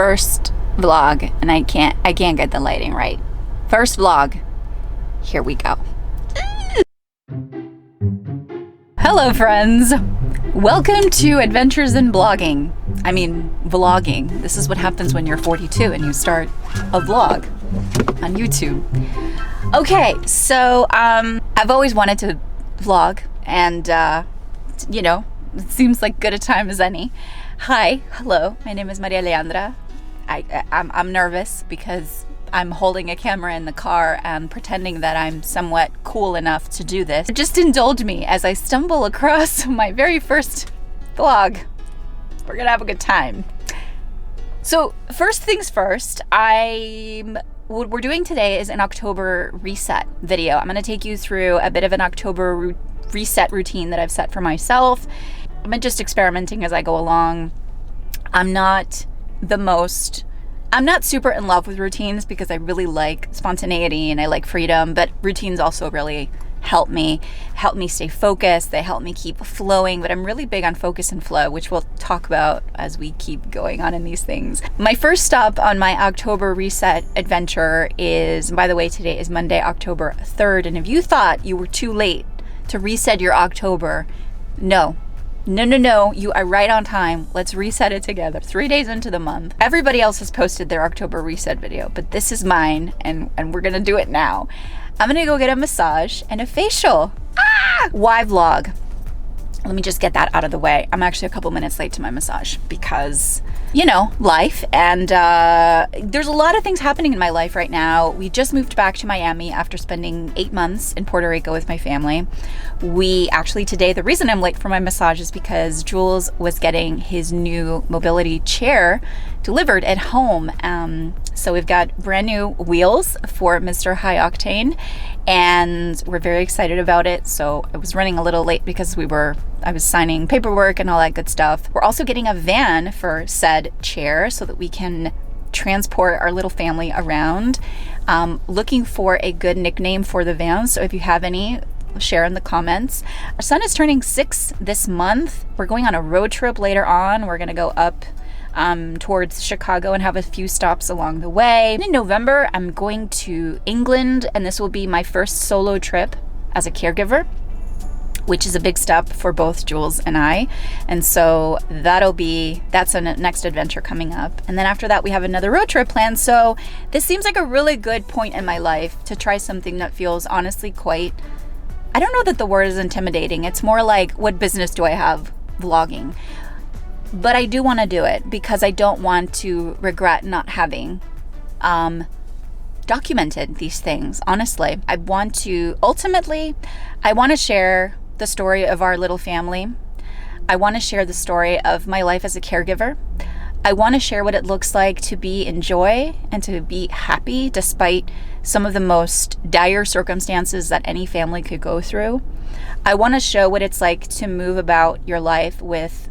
first vlog, and I can't get the lighting right. First vlog. Here we go. Hello friends. Welcome to Adventures in Blogging. I mean, vlogging. This is what happens when you're 42 and you start a vlog on YouTube. Okay, so I've always wanted to vlog, and you know, it seems like good a time as any. Hi, hello, my name is Aleandra. I'm nervous because I'm holding a camera in the car and pretending that I'm somewhat cool enough to do this. Just indulge me as I stumble across my very first vlog. We're gonna have a good time. So first things first, what we're doing today is an October reset video. I'm gonna take you through a bit of an October reset routine that I've set for myself. I'm just experimenting as I go along. I'm not super in love with routines because I really like spontaneity and I like freedom, but routines also really help me stay focused. They help me keep flowing, but I'm really big on focus and flow, which we'll talk about as we keep going on in these things. My first stop on my October reset adventure is, by the way, today is Monday, October 3rd, and if you thought you were too late to reset your October, no, you are right on time. Let's reset it together. 3 days into the month. Everybody else has posted their October reset video, but this is mine, and we're gonna do it now. I'm gonna go get a massage and a facial. Why vlog? Let me just get that out of the way. I'm actually a couple minutes late to my massage because, you know, life, and there's a lot of things happening in my life right now. We just moved back to Miami after spending 8 months in Puerto Rico with my family. We actually today, the reason I'm late for my massage is because Jules was getting his new mobility chair delivered at home. So we've got brand new wheels for Mr. High Octane, and we're very excited about it. So I was running a little late because I was signing paperwork and all that good stuff. We're also getting a van for said chair so that we can transport our little family around. Looking for a good nickname for the van, so if you have any, share in the comments. Our son is turning 6 this month. We're going on a road trip later on. We're gonna go up towards Chicago and have a few stops along the way. In November, I'm going to England, and this will be my first solo trip as a caregiver, which is a big step for both Jules and I. And so that's a next adventure coming up. And then after that, we have another road trip planned. So this seems like a really good point in my life to try something that feels honestly quite, I don't know that the word is intimidating. It's more like, what business do I have vlogging? But I do want to do it because I don't want to regret not having documented these things. Honestly, I want to share the story of our little family. I want to share the story of my life as a caregiver. I want to share what it looks like to be in joy and to be happy despite some of the most dire circumstances that any family could go through. I want to show what it's like to move about your life with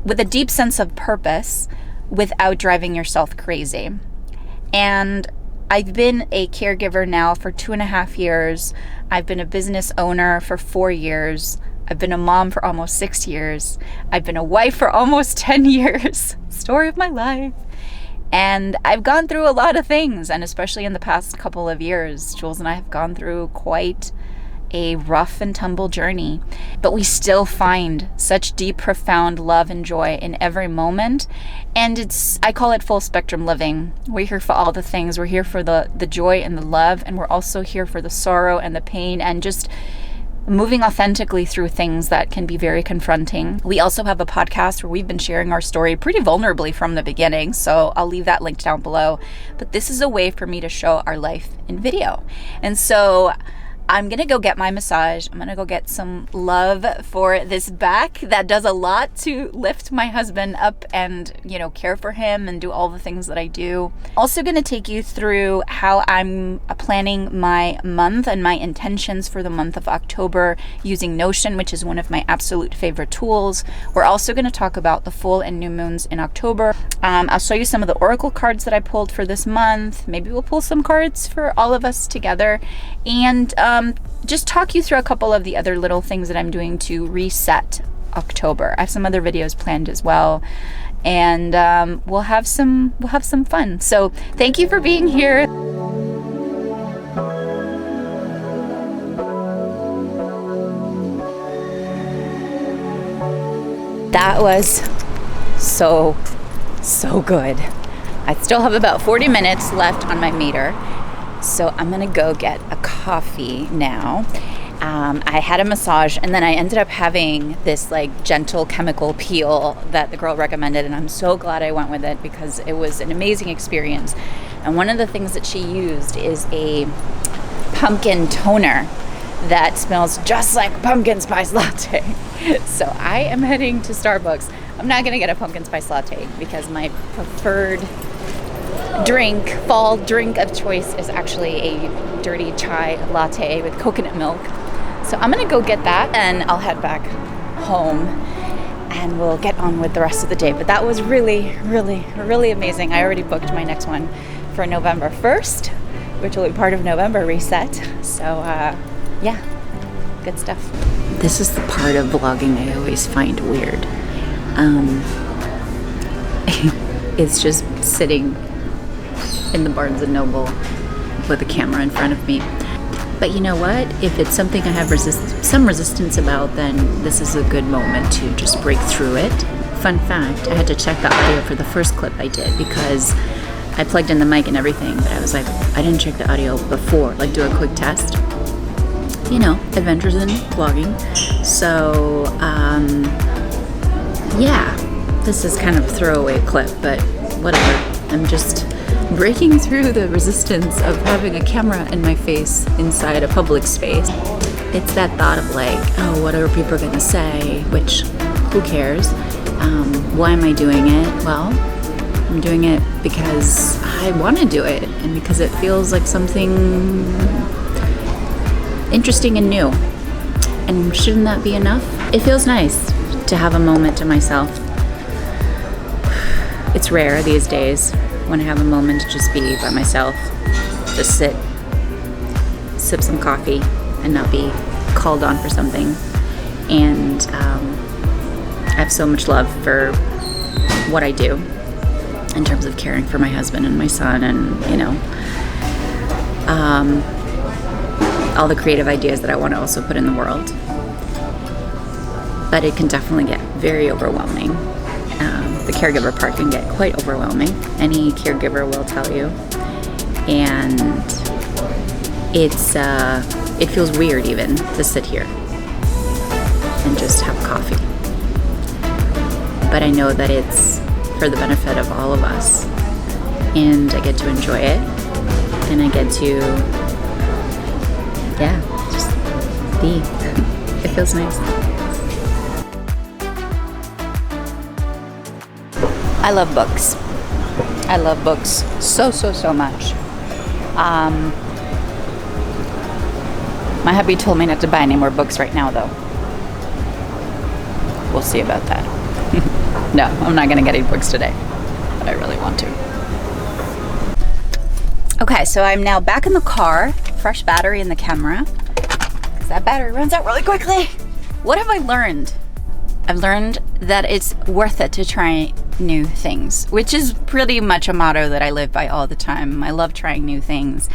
a deep sense of purpose without driving yourself crazy. And I've been a caregiver now for 2.5 years. I've been a business owner for 4 years. I've been a mom for almost 6 years. I've been a wife for almost 10 years. Story of my life. And I've gone through a lot of things, and especially in the past couple of years, Jules and I have gone through quite a rough and tumble journey, but we still find such deep, profound love and joy in every moment. And I call it full spectrum living. We're here for all the things. We're here for the joy and the love, and we're also here for the sorrow and the pain, and just moving authentically through things that can be very confronting. We also have a podcast where we've been sharing our story pretty vulnerably from the beginning, so I'll leave that linked down below. But this is a way for me to show our life in video. And so I'm gonna go get my massage. I'm gonna go get some love for this back that does a lot to lift my husband up and, you know, care for him and do all the things that I do. Also gonna take you through how I'm planning my month and my intentions for the month of October using Notion, which is one of my absolute favorite tools. We're also gonna talk about the full and new moons in October. I'll show you some of the oracle cards that I pulled for this month. Maybe we'll pull some cards for all of us together, and just talk you through a couple of the other little things that I'm doing to reset October. I have some other videos planned as well. and we'll have some fun. So thank you for being here. That was so good. I still have about 40 minutes left on my meter, so I'm gonna go get a coffee now. I had a massage, and then I ended up having this like gentle chemical peel that the girl recommended, and I'm so glad I went with it because it was an amazing experience. And one of the things that she used is a pumpkin toner that smells just like pumpkin spice latte. So I am heading to Starbucks. I'm not gonna get a pumpkin spice latte because my preferred fall drink of choice is actually a dirty chai latte with coconut milk. So I'm gonna go get that, and I'll head back home and we'll get on with the rest of the day. But that was really, really, really amazing. I already booked my next one for November 1st, which will be part of November Reset. So yeah, good stuff. This is the part of vlogging I always find weird. It's just sitting in the Barnes & Noble with a camera in front of me. But you know what? If it's something I have some resistance about, then this is a good moment to just break through it. Fun fact, I had to check the audio for the first clip I did because I plugged in the mic and everything, but I was like, I didn't check the audio before, like do a quick test. You know, adventures in vlogging. So, yeah, this is kind of a throwaway clip, but whatever. I'm just breaking through the resistance of having a camera in my face inside a public space. It's that thought of like, oh, what are people gonna say? Which, who cares? Why am I doing it? Well, I'm doing it because I want to do it, and because it feels like something interesting and new. And shouldn't that be enough? It feels nice to have a moment to myself. It's rare these days when I have a moment to just be by myself, just sit, sip some coffee, and not be called on for something. And I have so much love for what I do in terms of caring for my husband and my son, and you know, all the creative ideas that I want to also put in the world. But it can definitely get very overwhelming. The caregiver part can get quite overwhelming. Any caregiver will tell you. And it feels weird even to sit here and just have coffee. But I know that it's for the benefit of all of us. And I get to enjoy it. And I get to, yeah, just be. It feels nice. I love books. I love books so much. My hubby told me not to buy any more books right now, though. We'll see about that. No, I'm not gonna get any books today, but I really want to. Okay, so I'm now back in the car, fresh battery in the camera, because that battery runs out really quickly. What have I learned? I've learned that it's worth it to try new things, which is pretty much a motto that I live by all the time. I love trying new things.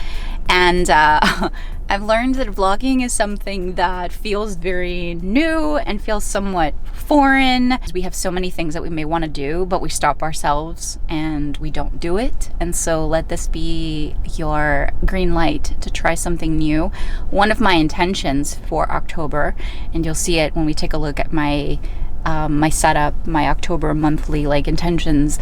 And I've learned that vlogging is something that feels very new and feels somewhat foreign. We have so many things that we may want to do, but we stop ourselves and we don't do it. And so let this be your green light to try something new. One of my intentions for October, and you'll see it when we take a look at my my setup, my October monthly like intentions,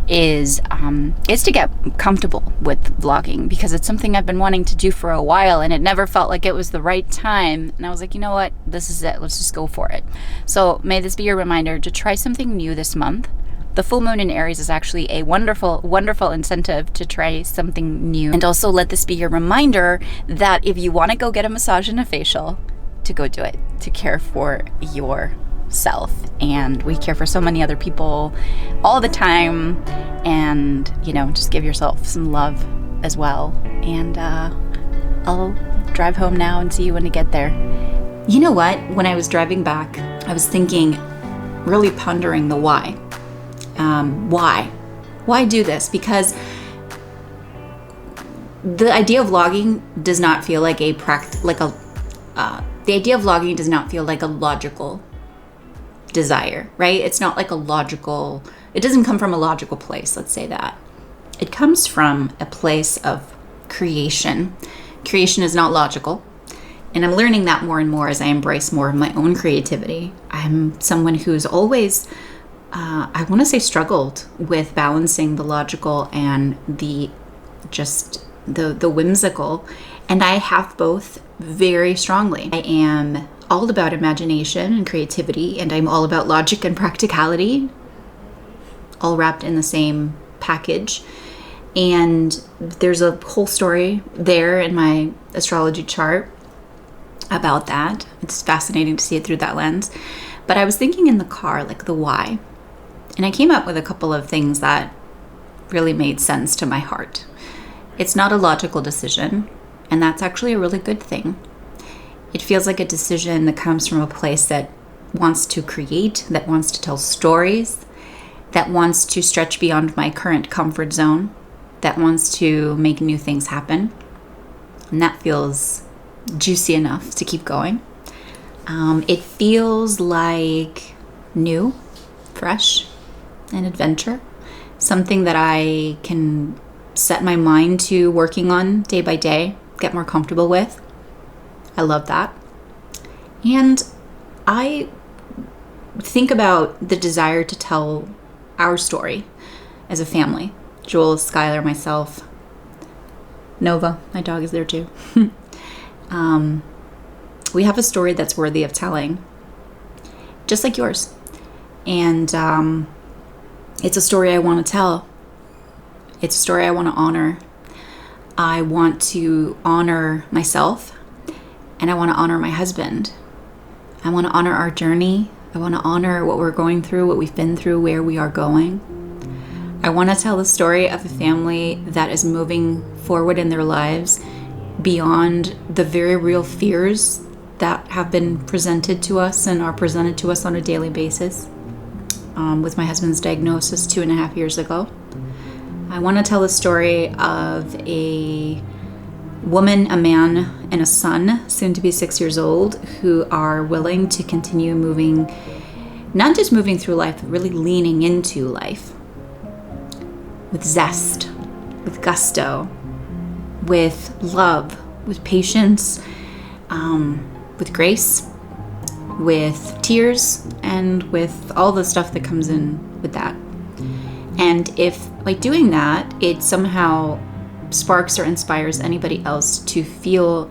is to get comfortable with vlogging, because it's something I've been wanting to do for a while and it never felt like it was the right time. And I was like, you know what, this is it, let's just go for it. So may this be your reminder to try something new this month. The full moon in Aries is actually a wonderful, wonderful incentive to try something new. And also let this be your reminder that if you want to go get a massage and a facial, to go do it, to care for yourself. And we care for so many other people all the time, and you know, just give yourself some love as well. And I'll drive home now and see you when I get there. You know what, when I was driving back, I was thinking, really pondering the why. Why? Why do this? Because the idea of logging does not feel like the idea of logging does not feel like a logical desire, right? It's not like it doesn't come from a logical place, let's say that. It comes from a place of creation. Creation is not logical. And I'm learning that more and more as I embrace more of my own creativity. I'm someone who's always, I want to say, struggled with balancing the logical and the whimsical. And I have both very strongly. I am all about imagination and creativity, and I'm all about logic and practicality, all wrapped in the same package. And there's a whole story there in my astrology chart about that. It's fascinating to see it through that lens. But I was thinking in the car, like the why. And I came up with a couple of things that really made sense to my heart. It's not a logical decision, and that's actually a really good thing. It feels like a decision that comes from a place that wants to create, that wants to tell stories, that wants to stretch beyond my current comfort zone, that wants to make new things happen. And that feels juicy enough to keep going. It feels like new, fresh, an adventure, something that I can set my mind to working on day by day, get more comfortable with. I love that. And I think about the desire to tell our story as a family. Joel, Skylar, myself, Nova, my dog is there too. We have a story that's worthy of telling, just like yours. And it's a story I want to tell. It's a story I want to honor. I want to honor myself, and I want to honor my husband. I want to honor our journey. I want to honor what we're going through, what we've been through, where we are going. I want to tell the story of a family that is moving forward in their lives beyond the very real fears that have been presented to us and are presented to us on a daily basis. With my husband's diagnosis 2.5 years ago. I want to tell the story of a woman, a man, and a son, soon to be 6 years old, who are willing to continue moving, not just moving through life, but really leaning into life with zest, with gusto, with love, with patience, with grace, with tears, and with all the stuff that comes in with that. And if by doing that, it somehow sparks or inspires anybody else to feel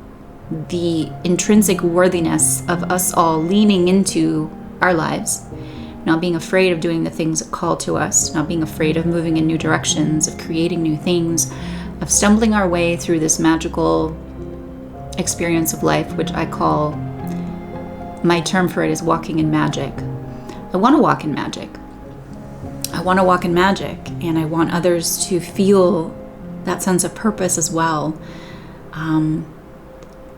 the intrinsic worthiness of us all leaning into our lives, not being afraid of doing the things that call to us, not being afraid of moving in new directions, of creating new things, of stumbling our way through this magical experience of life, which I call, my term for it is walking in magic. I want to walk in magic. I want to walk in magic, and I want others to feel that sense of purpose as well.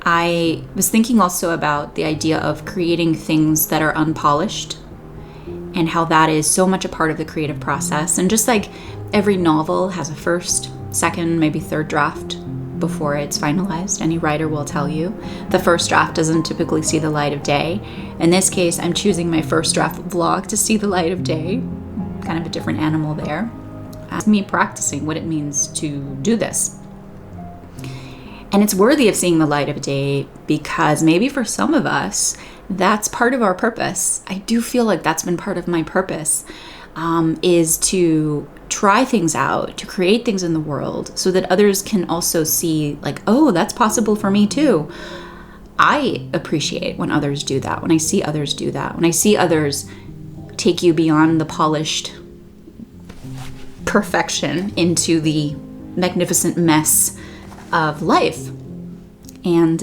I was thinking also about the idea of creating things that are unpolished and how that is so much a part of the creative process. And just like every novel has a first, second, maybe third draft before it's finalized, any writer will tell you, the first draft doesn't typically see the light of day. In this case, I'm choosing my first draft vlog to see the light of day. Kind of a different animal there. That's me practicing what it means to do this. And it's worthy of seeing the light of day because maybe for some of us, that's part of our purpose. I do feel like that's been part of my purpose, is to try things out, to create things in the world so that others can also see like, oh, that's possible for me too. I appreciate when others do that, when I see others do that, when I see others take you beyond the polished perfection into the magnificent mess of life. And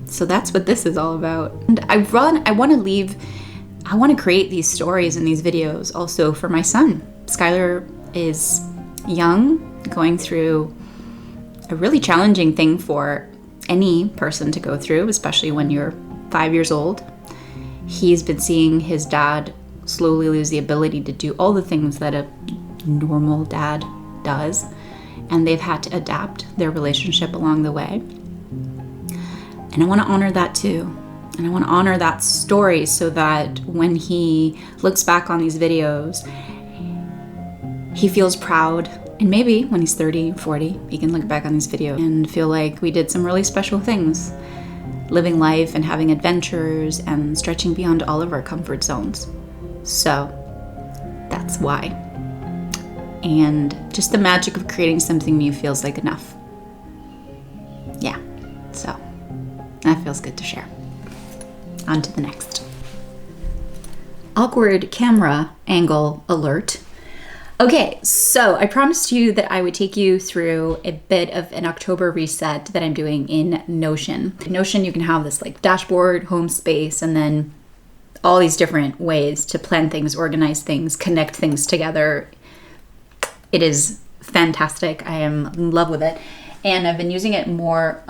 so that's what this is all about. And I want to create these stories and these videos also for my son. Skylar is young, going through a really challenging thing for any person to go through, especially when you're 5 years old. He's been seeing his dad slowly lose the ability to do all the things that a normal dad does, and they've had to adapt their relationship along the way. And I want to honor that too. And I want to honor that story so that when he looks back on these videos, he feels proud. And maybe when he's 30, 40, he can look back on these videos and feel like we did some really special things, living life and having adventures and stretching beyond all of our comfort zones. So that's why. And just the magic of creating something new feels like enough. Yeah, so that feels good to share. On to the next. Awkward camera angle alert. Okay, so I promised you that I would take you through a bit of an October reset that I'm doing in Notion. In Notion, you can have this like dashboard, home space, and then all these different ways to plan things, organize things, connect things together. It is fantastic. I am in love with it. And I've been using it more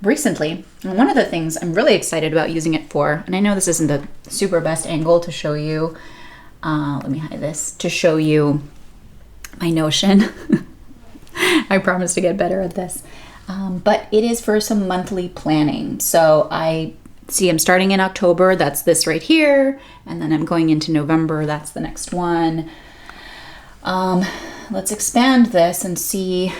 recently. And one of the things I'm really excited about using it for, and I know this isn't the super best angle to show you, let me hide this, to show you my Notion. I promise to get better at this. But it is for some monthly planning. So I'm starting in October, that's this right here. And then I'm going into November, that's the next one. Let's expand this and see.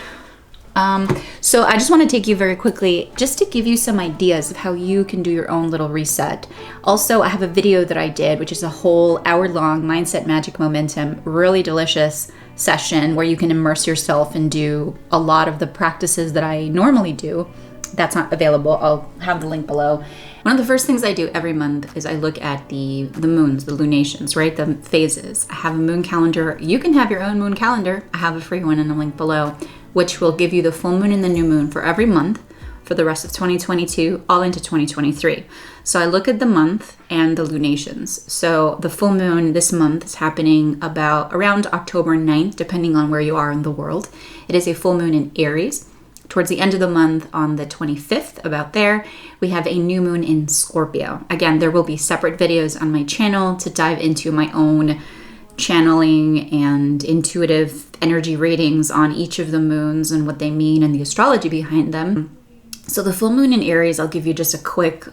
So I just want to take you very quickly just to give you some ideas of how you can do your own little reset. Also, I have a video that I did, which is a whole hour-long Mindset Magic Momentum, really delicious session where you can immerse yourself and do a lot of the practices that I normally do. That's not available. I'll have the link below. One of the first things I do every month is I look at the moons, the lunations, right? The phases. I have a moon calendar. You can have your own moon calendar. I have a free one in the link below, which will give you the full moon and the new moon for every month for the rest of 2022, all into 2023. So I look at the month and the lunations. So the full moon this month is happening around October 9th, depending on where you are in the world. It is a full moon in Aries. Towards the end of the month on the 25th, about there, we have a new moon in Scorpio. Again, there will be separate videos on my channel to dive into my own channeling and intuitive energy readings on each of the moons and what they mean and the astrology behind them. So the full moon in Aries, I'll give you just a quick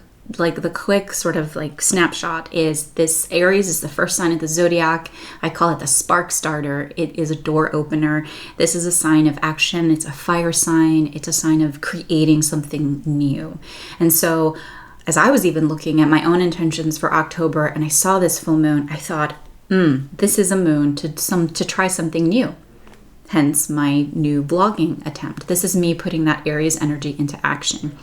sort of like snapshot is this. Aries is the first sign of the zodiac. I call it the spark starter. It is a door opener. This is a sign of action. It's a fire sign. It's a sign of creating something new. And so as I was even looking at my own intentions for October and I saw this full moon, I thought, this is a moon to try something new. Hence my new blogging attempt. This is me putting that Aries energy into action.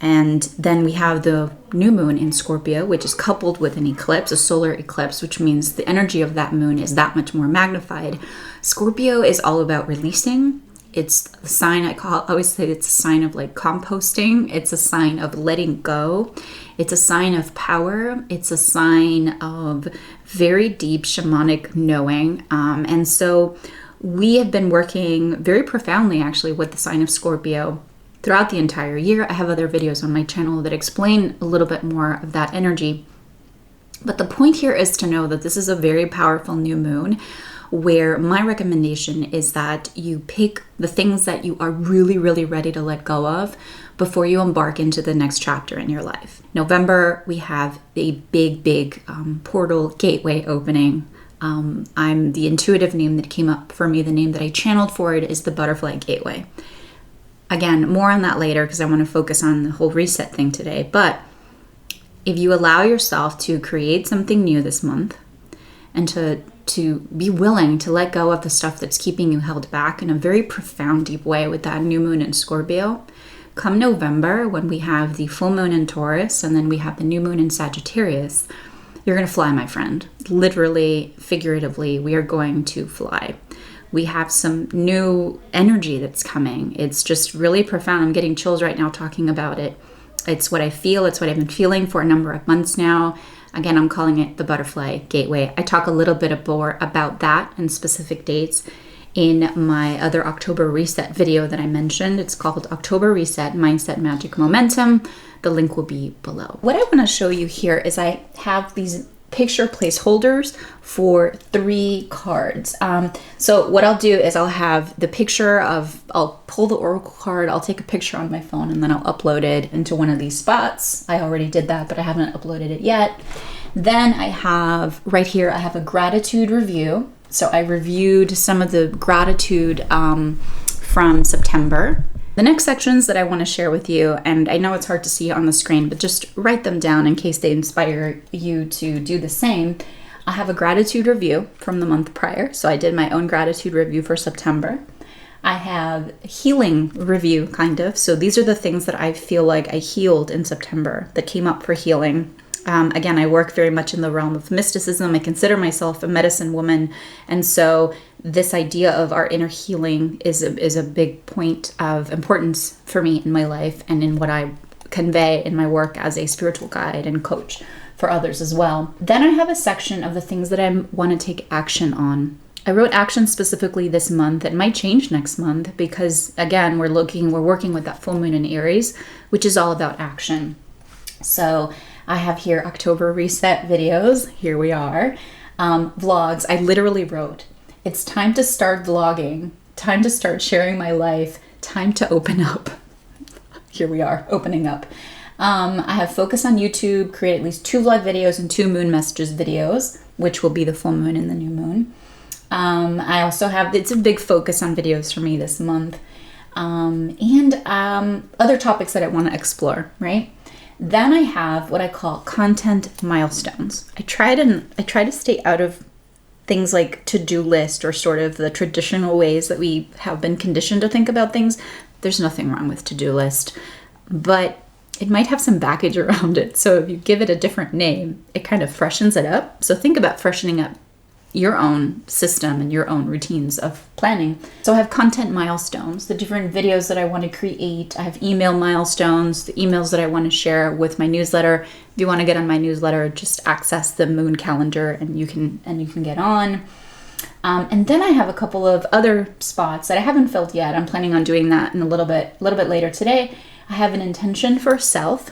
And then we have the new moon in Scorpio, which is coupled with an eclipse, a solar eclipse, which means the energy of that moon is that much more magnified. Scorpio is all about releasing. It's a sign I always say it's a sign of like composting. It's a sign of letting go. It's a sign of power. It's a sign of very deep shamanic knowing. And so we have been working very profoundly actually with the sign of Scorpio throughout the entire year. I have other videos on my channel that explain a little bit more of that energy. But the point here is to know that this is a very powerful new moon where my recommendation is that you pick the things that you are really, really ready to let go of before you embark into the next chapter in your life. November, we have a big portal gateway opening. I'm the intuitive name that came up for me, the name that I channeled for it is the Butterfly Gateway. Again, more on that later because I want to focus on the whole reset thing today. But if you allow yourself to create something new this month and to be willing to let go of the stuff that's keeping you held back in a very profound, deep way with that new moon in Scorpio, come November when we have the full moon in Taurus and then we have the new moon in Sagittarius, you're going to fly, my friend. Literally, figuratively, we are going to fly. We have some new energy that's coming. It's just really profound. I'm getting chills right now talking about it. It's what I feel. It's what I've been feeling for a number of months now. Again, I'm calling it the Butterfly Gateway. I talk a little bit more about that and specific dates in my other October Reset video that I mentioned. It's called October Reset Mindset Magic Momentum. The link will be below. What I want to show you here is I have these picture placeholders for 3 cards. So what I'll do is I'll have the picture I'll pull the oracle card, I'll take a picture on my phone, and then I'll upload it into one of these spots. I already did that, but I haven't uploaded it yet. Then I have right here, I have a gratitude review. So I reviewed some of the gratitude from September. The next sections that I want to share with you, and I know it's hard to see on the screen, but just write them down in case they inspire you to do the same. I have a gratitude review from the month prior. So I did my own gratitude review for September. I have healing review, kind of. So these are the things that I feel like I healed in September that came up for healing. Again, I work very much in the realm of mysticism. I consider myself a medicine woman. And so this idea of our inner healing is a big point of importance for me in my life and in what I convey in my work as a spiritual guide and coach for others as well. Then I have a section of the things that I want to take action on. I wrote action specifically this month. It might change next month because, again, we're working with that full moon in Aries, which is all about action. So I have here October reset videos. Here we are. Vlogs. I literally wrote, it's time to start vlogging, time to start sharing my life, time to open up. Here we are, opening up. I have focus on YouTube, create at least 2 vlog videos and 2 moon messages videos, which will be the full moon and the new moon. I also have, it's a big focus on videos for me this month. And other topics that I want to explore, right? Then I have what I call content milestones. I try to stay out of things like to-do list or sort of the traditional ways that we have been conditioned to think about things. There's nothing wrong with to-do list, but it might have some baggage around it. So if you give it a different name, it kind of freshens it up. So think about freshening up your own system and your own routines of planning. So I have content milestones, the different videos that I want to create. I have email milestones, the emails that I want to share with my newsletter. If you want to get on my newsletter, just access the moon calendar and you can get on. And then I have a couple of other spots that I haven't filled yet. I'm planning on doing that in a little bit later today. I have an intention for self.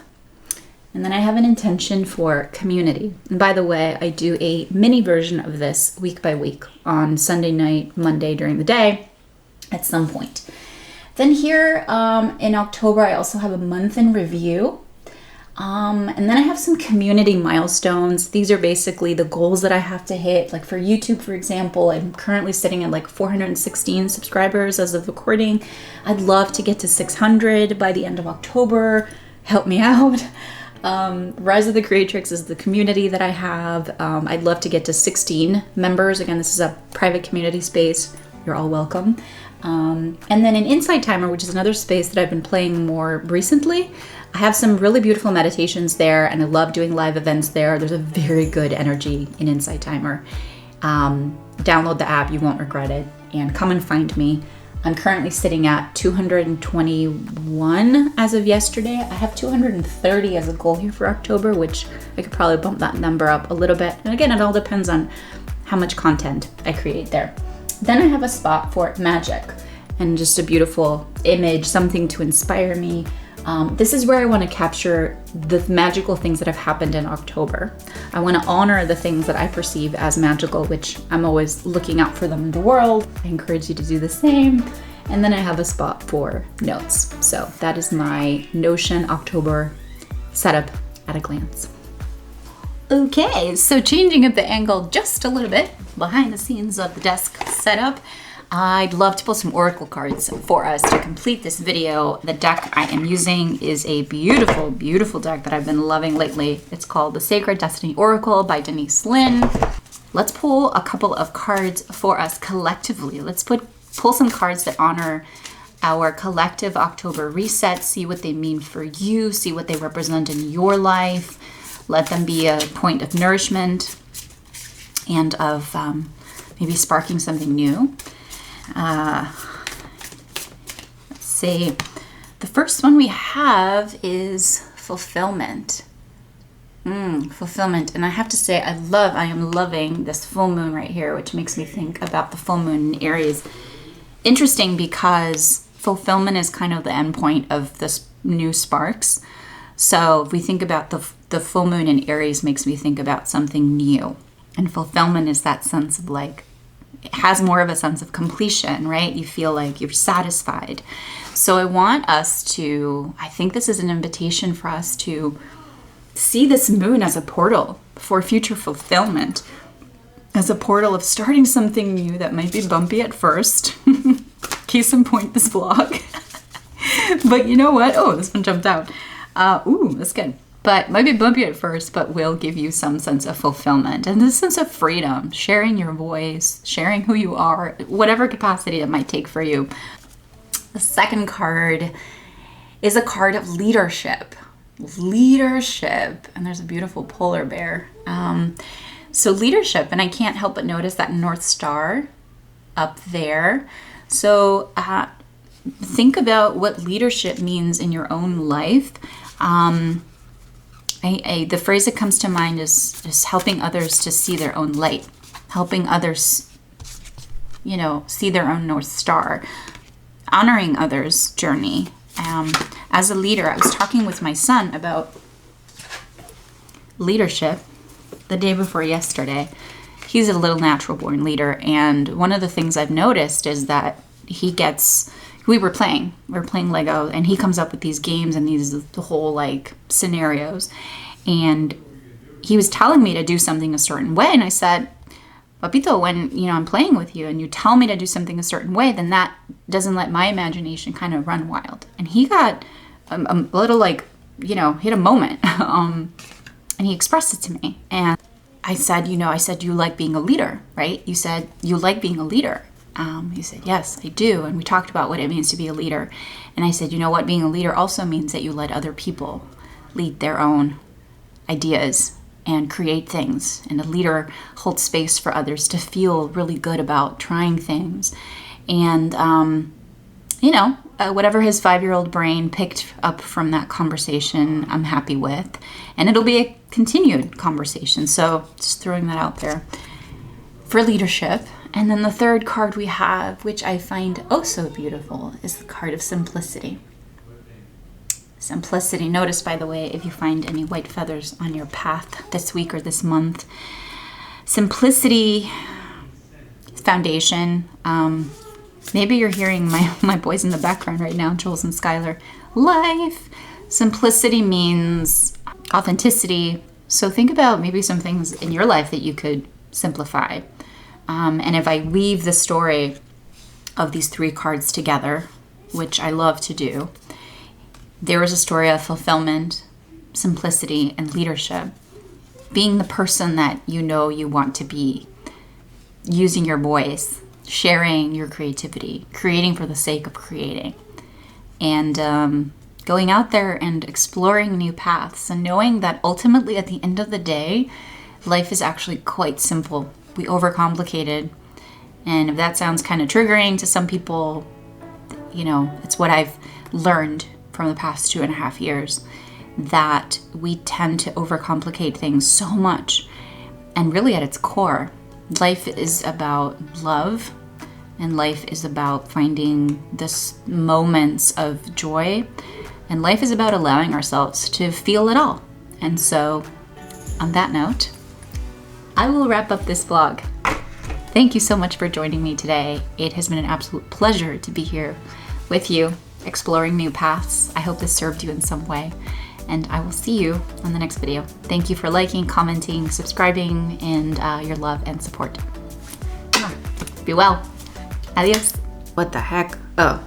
And then I have an intention for community. And by the way, I do a mini version of this week by week on Sunday night, Monday during the day at some point. Then here in October, I also have a month in review. And then I have some community milestones. These are basically the goals that I have to hit. Like for YouTube, for example, I'm currently sitting at like 416 subscribers as of recording. I'd love to get to 600 by the end of October. Help me out. Rise of the Creatrix is the community that I have. I'd love to get to 16 members. Again, this is a private community space. You're all welcome. And then in Insight Timer, which is another space that I've been playing more recently, I have some really beautiful meditations there, and I love doing live events there. There's a very good energy in Insight Timer. Download the app, you won't regret it, and come and find me. I'm currently sitting at 221 as of yesterday. I have 230 as a goal here for October, which I could probably bump that number up a little bit. And again, it all depends on how much content I create there. Then I have a spot for magic and just a beautiful image, something to inspire me. This is where I want to capture the magical things that have happened in October. I want to honor the things that I perceive as magical, which I'm always looking out for them in the world. I encourage you to do the same. And then I have a spot for notes. So that is my Notion October setup at a glance. Okay, so changing up the angle just a little bit behind the scenes of the desk setup. I'd love to pull some oracle cards for us to complete this video. The deck I am using is a beautiful, beautiful deck that I've been loving lately. It's called the Sacred Destiny Oracle by Denise Linn. Let's pull a couple of cards for us collectively. Let's pull some cards that honor our collective October reset, see what they mean for you, see what they represent in your life. Let them be a point of nourishment and of maybe sparking something new. Let's see. The first one we have is fulfillment. Fulfillment. And I have to say, I am loving this full moon right here, which makes me think about the full moon in Aries. Interesting because fulfillment is kind of the end point of this new sparks. So if we think about the full moon in Aries makes me think about something new. And fulfillment is that sense of like, it has more of a sense of completion, right? You feel like you're satisfied. So I want us to, I think this is an invitation for us to see this moon as a portal for future fulfillment, as a portal of starting something new that might be bumpy at first. Case in point, this vlog. But you know what? Oh, this one jumped out. Ooh, that's good. But might be bumpy at first, but will give you some sense of fulfillment and this sense of freedom, sharing your voice, sharing who you are, whatever capacity it might take for you. The second card is a card of leadership. Leadership. And there's a beautiful polar bear. So leadership, and I can't help but notice that North Star up there. So think about what leadership means in your own life. The phrase that comes to mind is helping others to see their own light, helping others, see their own North Star, honoring others' journey. As a leader, I was talking with my son about leadership the day before yesterday. He's a little natural born leader, and one of the things I've noticed is that we were playing Lego, and he comes up with these games and the whole like scenarios, and he was telling me to do something a certain way, and I said, Papito, when I'm playing with you and you tell me to do something a certain way, then that doesn't let my imagination kind of run wild. And he got a little like, he had a moment, and he expressed it to me, and I said, you like being a leader, right? You said you like being a leader. He said, yes, I do. And we talked about what it means to be a leader. And I said, you know what? Being a leader also means that you let other people lead their own ideas and create things. And a leader holds space for others to feel really good about trying things. And, whatever his 5-year-old brain picked up from that conversation, I'm happy with. And it'll be a continued conversation. So just throwing that out there for leadership. And then the third card we have, which I find oh so beautiful, is the card of simplicity. Simplicity. Notice, by the way, if you find any white feathers on your path this week or this month. Simplicity, foundation. Maybe you're hearing my boys in the background right now, Jules and Skylar. Life. Simplicity means authenticity. So think about maybe some things in your life that you could simplify. And if I weave the story of these 3 cards together, which I love to do, there is a story of fulfillment, simplicity, and leadership. Being the person that you want to be, using your voice, sharing your creativity, creating for the sake of creating, and going out there and exploring new paths, and knowing that ultimately at the end of the day, life is actually quite simple. We overcomplicate it. And if that sounds kind of triggering to some people, it's what I've learned from the past 2.5 years, that we tend to overcomplicate things so much. And really at its core, life is about love, and life is about finding this moments of joy, and life is about allowing ourselves to feel it all. And so on that note, I will wrap up this vlog. Thank you so much for joining me today. It has been an absolute pleasure to be here with you, exploring new paths. I hope this served you in some way, and I will see you on the next video. Thank you for liking, commenting, subscribing, and your love and support. Be well. Adios. What the heck? Oh.